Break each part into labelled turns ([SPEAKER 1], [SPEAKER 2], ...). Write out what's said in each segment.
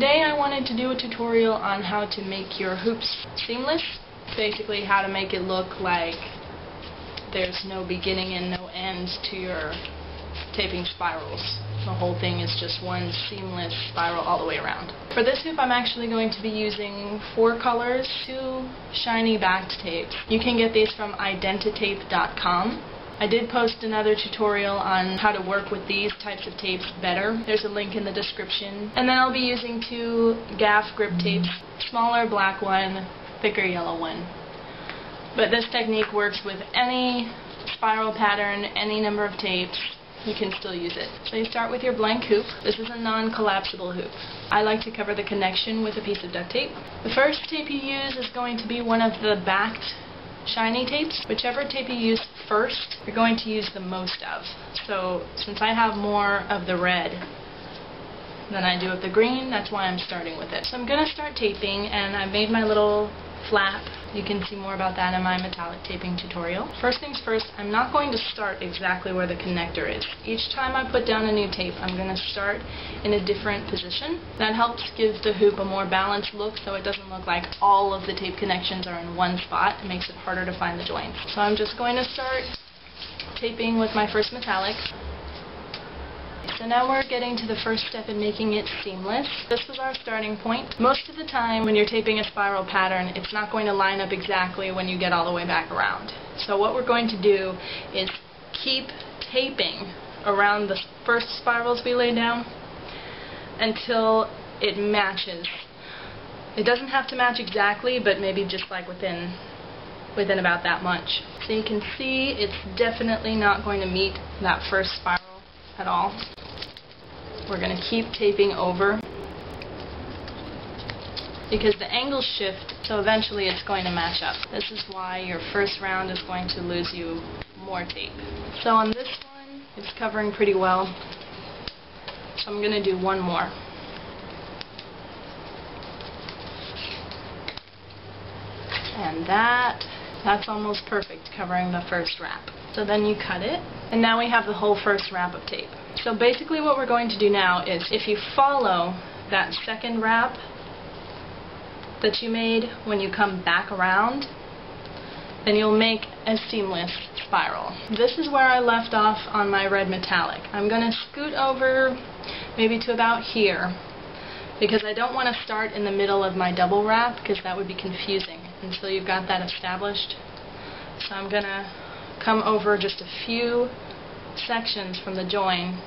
[SPEAKER 1] Today I wanted to do a tutorial on how to make your hoops seamless. Basically how to make it look like there's no beginning and no end to your taping spirals. The whole thing is just one seamless spiral all the way around. For this hoop I'm actually going to be using 4 colors, 2 shiny backed tapes. You can get these from identitape.com. I did post another tutorial on how to work with these types of tapes better. There's a link in the description. And then I'll be using 2 gaff grip tapes, smaller black one, thicker yellow one. But this technique works with any spiral pattern, any number of tapes. You can still use it. So you start with your blank hoop. This is a non-collapsible hoop. I like to cover the connection with a piece of duct tape. The first tape you use is going to be one of the backed shiny tapes. Whichever tape you use first, you're going to use the most of. So since I have more of the red than I do of the green, that's why I'm starting with it. So I'm going to start taping, and I made my little flap. You can see more about that in my metallic taping tutorial. First things first, I'm not going to start exactly where the connector is. Each time I put down a new tape, I'm going to start in a different position. That helps give the hoop a more balanced look, so it doesn't look like all of the tape connections are in one spot. It makes it harder to find the joints. So I'm just going to start taping with my first metallic. So now we're getting to the first step in making it seamless. This was our starting point. Most of the time when you're taping a spiral pattern, it's not going to line up exactly when you get all the way back around. So what we're going to do is keep taping around the first spirals we lay down until it matches. It doesn't have to match exactly, but maybe just like within about that much. So you can see it's definitely not going to meet that first spiral at all. We're going to keep taping over because the angles shift, so eventually it's going to match up. This is why your first round is going to lose you more tape. So on this one, it's covering pretty well, so I'm going to do one more. And that's almost perfect, covering the first wrap. So then you cut it, and now we have the whole first wrap of tape. So basically what we're going to do now is, if you follow that second wrap that you made when you come back around, then you'll make a seamless spiral. This is where I left off on my red metallic. I'm going to scoot over maybe to about here, because I don't want to start in the middle of my double wrap, because that would be confusing until you've got that established. So I'm going to come over just a few sections from the join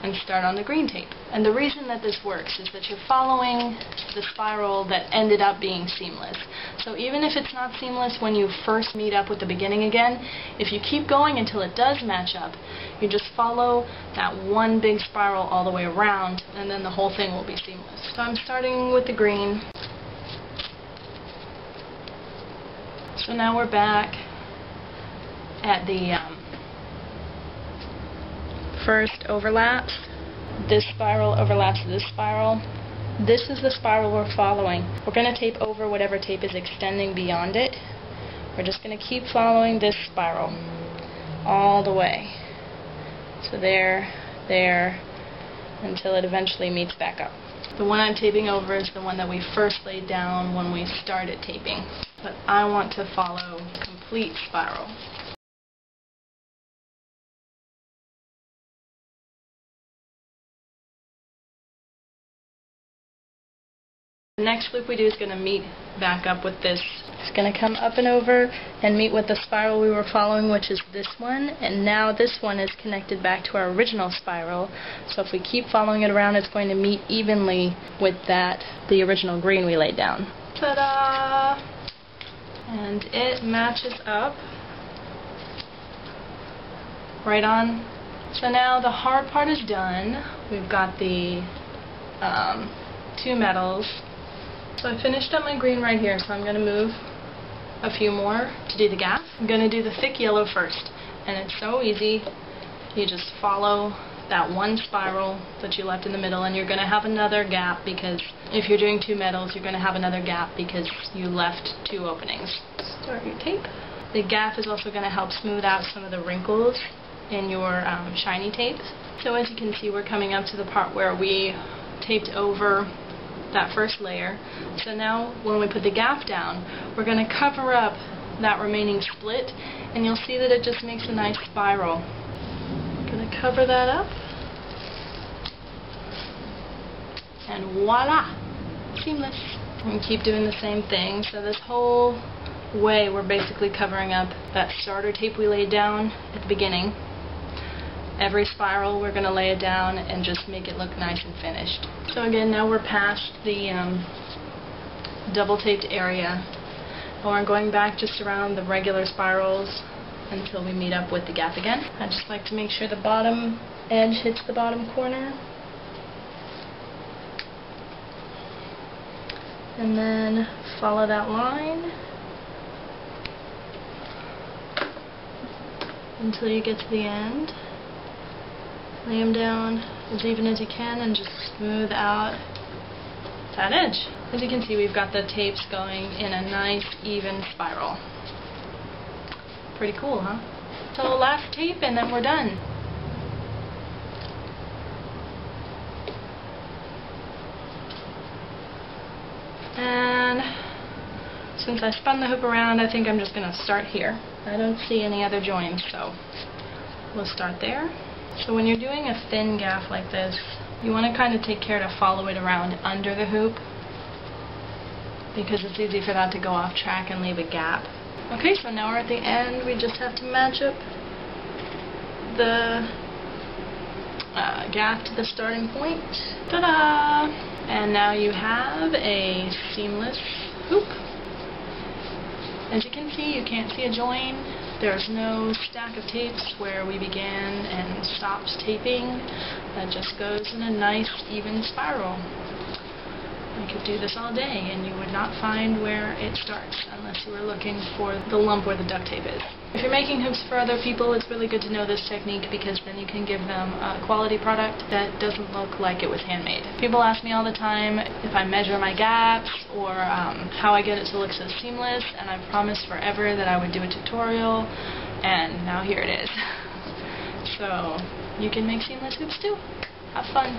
[SPEAKER 1] and start on the green tape. And the reason that this works is that you're following the spiral that ended up being seamless. So even if it's not seamless when you first meet up with the beginning again, if you keep going until it does match up, you just follow that one big spiral all the way around, and then the whole thing will be seamless. So I'm starting with the green. So now we're back at the first overlaps. This spiral overlaps this spiral. This is the spiral we're following. We're going to tape over whatever tape is extending beyond it. We're just going to keep following this spiral all the way. So there, until it eventually meets back up. The one I'm taping over is the one that we first laid down when we started taping. But I want to follow complete spiral. The next loop we do is going to meet back up with this. It's going to come up and over and meet with the spiral we were following, which is this one, and now this one is connected back to our original spiral. So if we keep following it around, it's going to meet evenly with the original green we laid down. Ta-da! And it matches up right on. So now the hard part is done. We've got the 2 metals. So I finished up my green right here, so I'm going to move a few more to do the gaff. I'm going to do the thick yellow first, and it's so easy. You just follow that one spiral that you left in the middle, and you're going to have another gap, because if you're doing 2 metals, you're going to have another gap because you left 2 openings. Start your tape. The gaff is also going to help smooth out some of the wrinkles in your shiny tape. So as you can see, we're coming up to the part where we taped over that first layer. So now when we put the gaff down, we're going to cover up that remaining split, and you'll see that it just makes a nice spiral. Going to cover that up, and voila! Seamless. And keep doing the same thing. So this whole way we're basically covering up that starter tape we laid down at the beginning. Every spiral we're going to lay it down and just make it look nice and finished. So again, now we're past the double taped area, and we're going back just around the regular spirals until we meet up with the gaff again. I just like to make sure the bottom edge hits the bottom corner, and then follow that line until you get to the end. Lay them down as even as you can and just smooth out that edge. As you can see, we've got the tapes going in a nice even spiral. Pretty cool, huh? So last tape and then we're done. And since I spun the hoop around, I think I'm just going to start here. I don't see any other joins, so we'll start there. So when you're doing a thin gaff like this, you want to kind of take care to follow it around under the hoop, because it's easy for that to go off track and leave a gap. Okay, so now we're at the end. We just have to match up the gaff to the starting point. Ta-da! And now you have a seamless hoop. As you can see, you can't see a join. There's no stack of tapes where we began and stopped taping. That just goes in a nice, even spiral. I could do this all day and you would not find where it starts unless you were looking for the lump where the duct tape is. If you're making hoops for other people, it's really good to know this technique, because then you can give them a quality product that doesn't look like it was handmade. People ask me all the time if I measure my gaps or how I get it to look so seamless, and I promised forever that I would do a tutorial, and now here it is. So you can make seamless hoops too. Have fun.